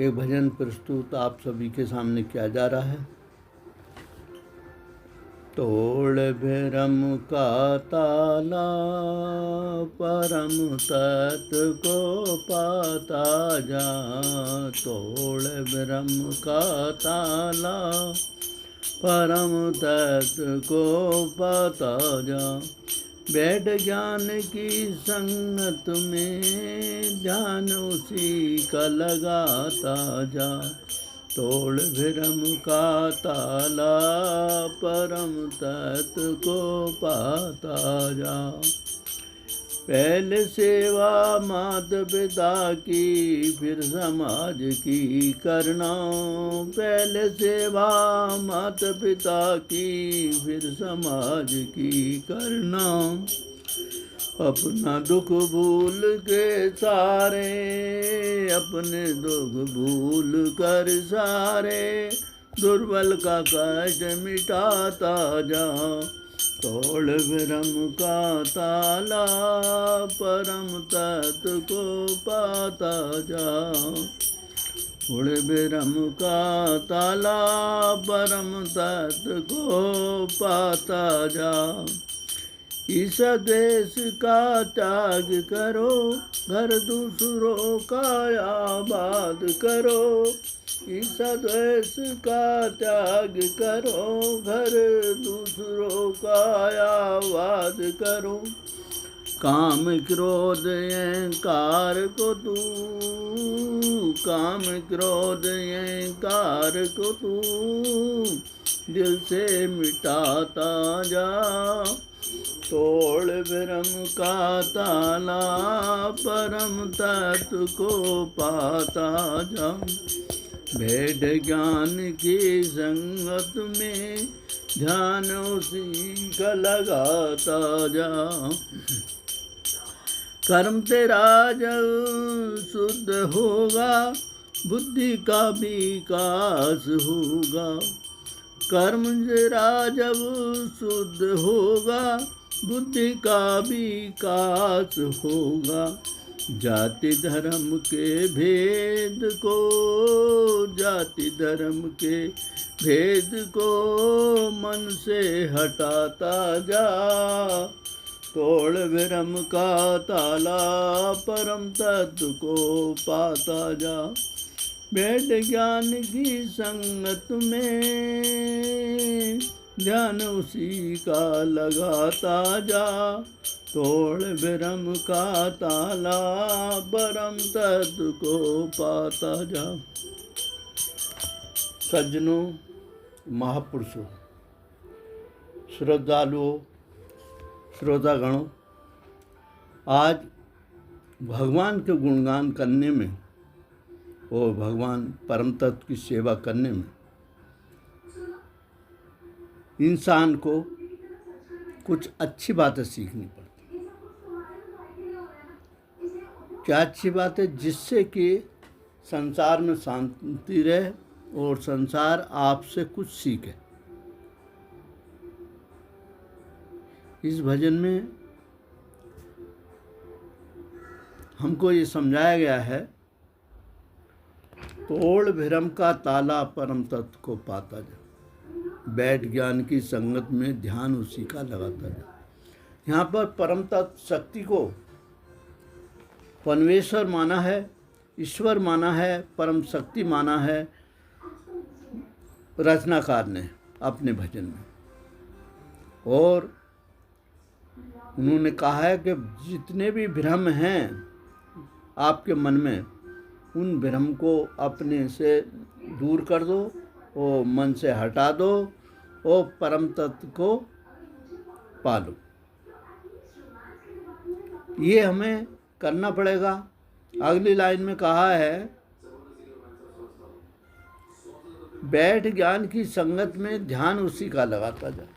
एक भजन प्रस्तुत आप सभी के सामने किया जा रहा है। तोड़ भ्रम का ताला परम तत्व को पाता जा, तोड़ भ्रम का ताला परम तत्व को पाता जा। बैठ ज्ञान की संगत में ध्यान उसी का लगाता जा, तोड़ भ्रम का ताला परम तत्व को पाता जा। पहले सेवा माता पिता की फिर समाज की करना, पहले सेवा माता पिता की फिर समाज की करना। अपना दुख भूल के सारे, अपने दुख भूल कर सारे, दुर्बल का कष्ट मिटाता जा, तोड़ भ्रम का ताला परम तत्व को पाता जा। तोड़ भ्रम का ताला परम तत्व को पाता जा। इस देश का त्याग करो, घर दूसरों का आबाद करो, इस देश का त्याग करो, घर दूसरों का आबाद करो। काम क्रोध अहंकार को तू, काम क्रोध अहंकार को तू दिल से मिटाता जा, तोड़ भ्रम का ताला परम तत्व को पाता जा। बैठ ज्ञान की संगत में ध्यान उसी का लगाता जा। कर्म तेरा जब शुद्ध होगा बुद्धि का विकास होगा, कर्म तेरा जब शुद्ध होगा बुद्धि का विकास होगा। जाति धर्म के भेद को, जाति धर्म के भेद को मन से हटाता जा, तोड़ भ्रम का ताला परम तत्व को पाता जा। बैठ ज्ञान की संगत में ध्यान उसी का लगाता जा, तोड़ भ्रम का ताला परम तत्व को पाता जा। सज्जनों, महापुरुषों, श्रद्धालुओं, श्रोतागणों, आज भगवान के गुणगान करने में और भगवान परम तत्व की सेवा करने में इंसान को कुछ अच्छी बातें सीखनी पड़ती। क्या अच्छी बात है? जिससे कि संसार में शांति रहे और संसार आपसे कुछ सीखे। इस भजन में हमको ये समझाया गया है, तोड़ भ्रम का ताला परम तत्व को पाता जा, बैठ ज्ञान की संगत में ध्यान उसी का लगाता जा। यहाँ पर परम तत्व शक्ति को परमेश्वर माना है, ईश्वर माना है, परम शक्ति माना है रचनाकार ने अपने भजन में। और उन्होंने कहा है कि जितने भी भ्रम हैं आपके मन में, उन भ्रम को अपने से दूर कर दो और मन से हटा दो और परम तत्व को पालो। ये हमें करना पड़ेगा। अगली लाइन में कहा है, बैठ ज्ञान की संगत में ध्यान उसी का लगाता जा।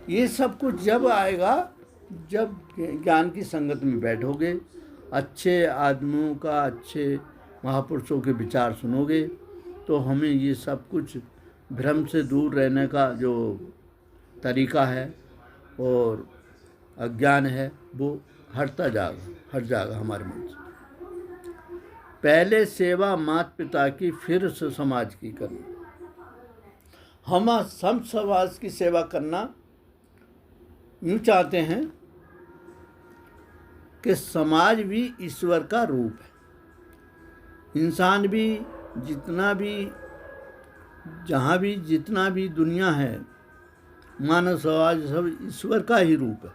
ये सब कुछ जब आएगा जब ज्ञान की संगत में बैठोगे, अच्छे आदमियों का, अच्छे महापुरुषों के विचार सुनोगे, तो हमें ये सब कुछ भ्रम से दूर रहने का जो तरीका है और अज्ञान है वो हट जाएगा हमारे मन से। पहले सेवा माता पिता की, फिर समाज की करना। हम सब समाज की सेवा करना यूँ चाहते हैं कि समाज भी ईश्वर का रूप है। इंसान भी जितना भी, जहाँ भी जितना भी दुनिया है, मानव समाज सब ईश्वर का ही रूप है।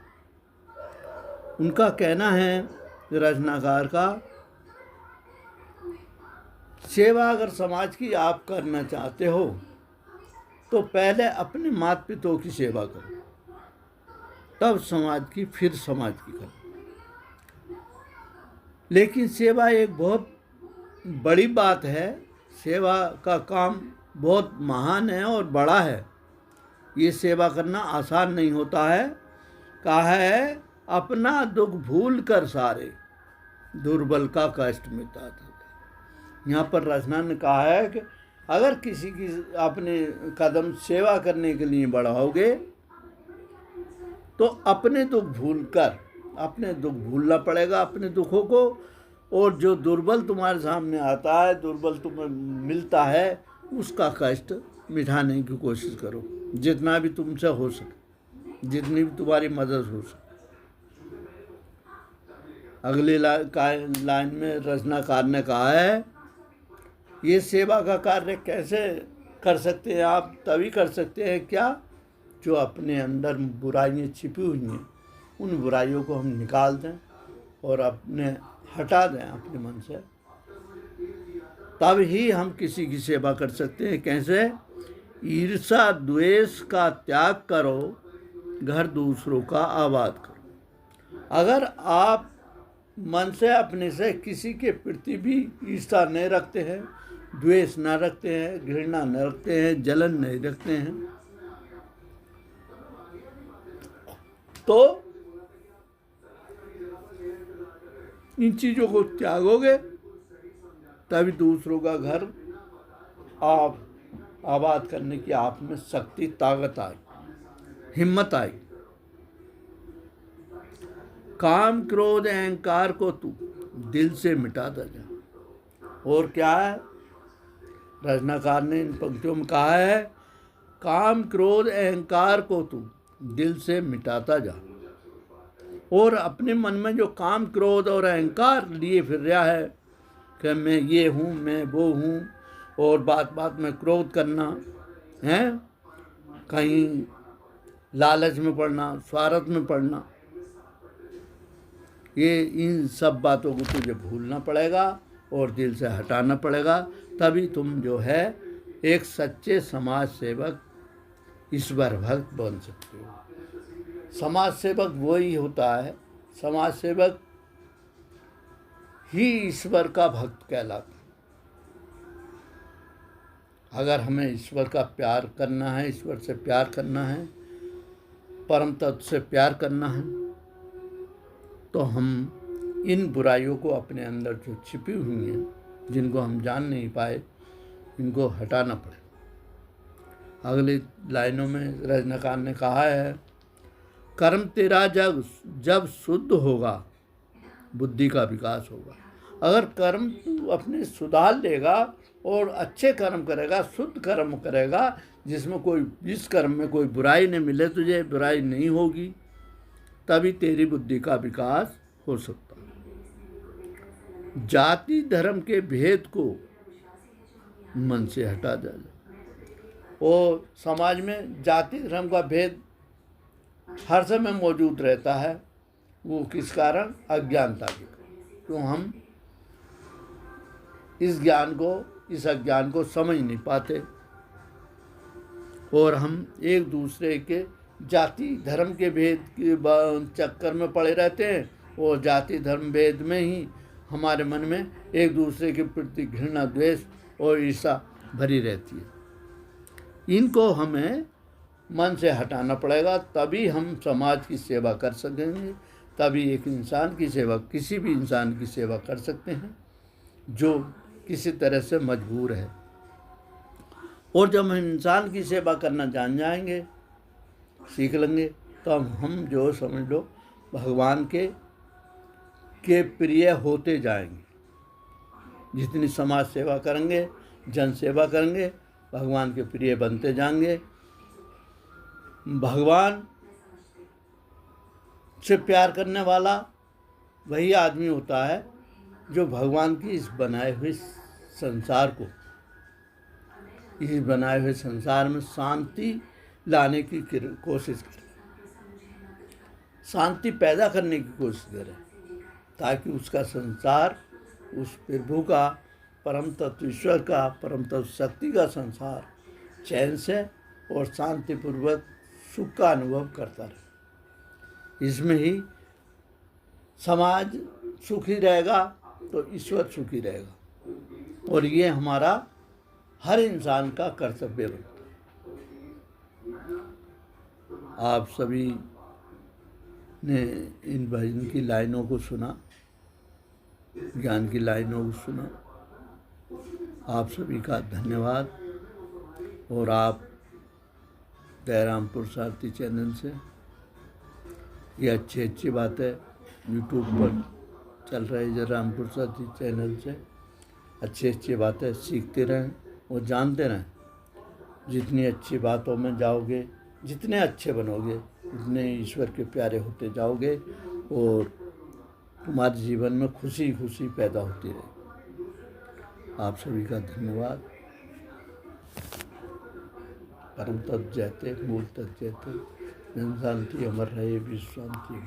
उनका कहना है, रचनाकार का, सेवा अगर समाज की आप करना चाहते हो तो पहले अपने माता पिता की सेवा करो, तब समाज की, फिर समाज की करो। लेकिन सेवा एक बहुत बड़ी बात है। सेवा का काम बहुत महान है और बड़ा है। ये सेवा करना आसान नहीं होता है। कहा है, अपना दुख भूल कर सारे, दुर्बल का कष्ट मिटा था। यहाँ पर रचना ने कहा है कि अगर किसी की अपने कदम सेवा करने के लिए बढ़ाओगे तो अपने दुख भूलकर, अपने दुख भूलना पड़ेगा, अपने दुखों को। और जो दुर्बल तुम्हारे सामने आता है, दुर्बल तुम्हें मिलता है, उसका कष्ट मिटाने की कोशिश करो, जितना भी तुमसे हो सके, जितनी भी तुम्हारी मदद हो सके। अगली लाइन में रचनाकार ने कहा है, ये सेवा का कार्य कैसे कर सकते हैं आप? तभी कर सकते हैं क्या, जो अपने अंदर बुराइयां छिपी हुई हैं, उन बुराइयों को हम निकाल दें और अपने हटा दें अपने मन से। तब ही हम किसी की सेवा कर सकते हैं। कैसे? ईर्ष्या द्वेष का त्याग करो, घर दूसरों का आबाद करो। अगर आप मन से, अपने से किसी के प्रति भी ईर्ष्या नहीं रखते हैं, द्वेष न रखते हैं, घृणा न रखते हैं, जलन नहीं रखते हैं, तो इन चीज़ों को त्यागोगे, तभी दूसरों का घर आप आबाद करने की आप में शक्ति, ताकत आई, हिम्मत आई। काम क्रोध अहंकार को तू दिल से मिटाता जा। और क्या है, रचनाकार ने इन पंक्तियों में कहा है, काम क्रोध अहंकार को तू दिल से मिटाता जा। और अपने मन में जो काम क्रोध और अहंकार लिए फिर रहा है कि मैं ये हूँ, मैं वो हूँ, और बात बात में क्रोध करना है, कहीं लालच में पड़ना, स्वार्थ में पड़ना, ये इन सब बातों को तुझे भूलना पड़ेगा और दिल से हटाना पड़ेगा। तभी तुम जो है एक सच्चे समाज सेवक, ईश्वर भक्त बन सकते हो। समाज सेवक वही होता है, समाज सेवक ही ईश्वर का भक्त कहलाता है। अगर हमें ईश्वर का प्यार करना है, ईश्वर से प्यार करना है, परम तत्व से प्यार करना है, तो हम इन बुराइयों को अपने अंदर जो छिपी हुई हैं, जिनको हम जान नहीं पाए, इनको हटाना पड़ेगा। अगली लाइनों में रचनाकार ने कहा है, कर्म तेरा जब शुद्ध होगा, बुद्धि का विकास होगा। अगर कर्म तू अपने सुधार लेगा और अच्छे कर्म करेगा, शुद्ध कर्म करेगा, जिसमें कोई, जिस कर्म में कोई बुराई नहीं मिले, तुझे बुराई नहीं होगी, तभी तेरी बुद्धि का विकास हो सकता है। जाति धर्म के भेद को मन से हटा जाए। और समाज में जाति धर्म का भेद हर समय मौजूद रहता है। वो किस कारण? अज्ञानता के कारण। तो हम इस अज्ञान को समझ नहीं पाते और हम एक दूसरे के जाति धर्म के भेद के चक्कर में पड़े रहते हैं और जाति धर्म भेद में ही हमारे मन में एक दूसरे के प्रति घृणा, द्वेष और ईर्ष्या भरी रहती है। इनको हमें मन से हटाना पड़ेगा, तभी हम समाज की सेवा कर सकेंगे, तभी एक इंसान की सेवा, किसी भी इंसान की सेवा कर सकते हैं जो किसी तरह से मजबूर है। और जब हम इंसान की सेवा करना जान जाएंगे, सीख लेंगे, तो हम जो समझ लो भगवान के प्रिय होते जाएंगे। जितनी समाज सेवा करेंगे, जन सेवा करेंगे, भगवान के प्रिय बनते जाएंगे। भगवान से प्यार करने वाला वही आदमी होता है जो भगवान की इस बनाए हुए संसार में शांति लाने की कोशिश करे, शांति पैदा करने की कोशिश करे, ताकि उसका संसार, उस प्रभु का, परम तत्व ईश्वर का, परम तत्व शक्ति का संसार चैन से और शांतिपूर्वक सुख का अनुभव करता रहे। इसमें ही समाज सुखी रहेगा तो ईश्वर सुखी रहेगा, और ये हमारा हर इंसान का कर्तव्य बनता है। आप सभी ने इन भजन की लाइनों को सुना, ज्ञान की लाइनों को सुना। आप सभी का धन्यवाद। और आप दयारामपुर सारथी चैनल से ये अच्छी बातें यूट्यूब पर चल रही है, रामपुर सारथी चैनल से अच्छी बातें सीखते रहें और जानते रहें। जितनी अच्छी बातों में जाओगे, जितने अच्छे बनोगे, उतने ईश्वर के प्यारे होते जाओगे और तुम्हारे जीवन में खुशी पैदा होती रहेगी। आप सभी का धन्यवाद। परम तत्व जयते, मूल तत्व जयते, जन शांति अमर रहे, विश्व शांति।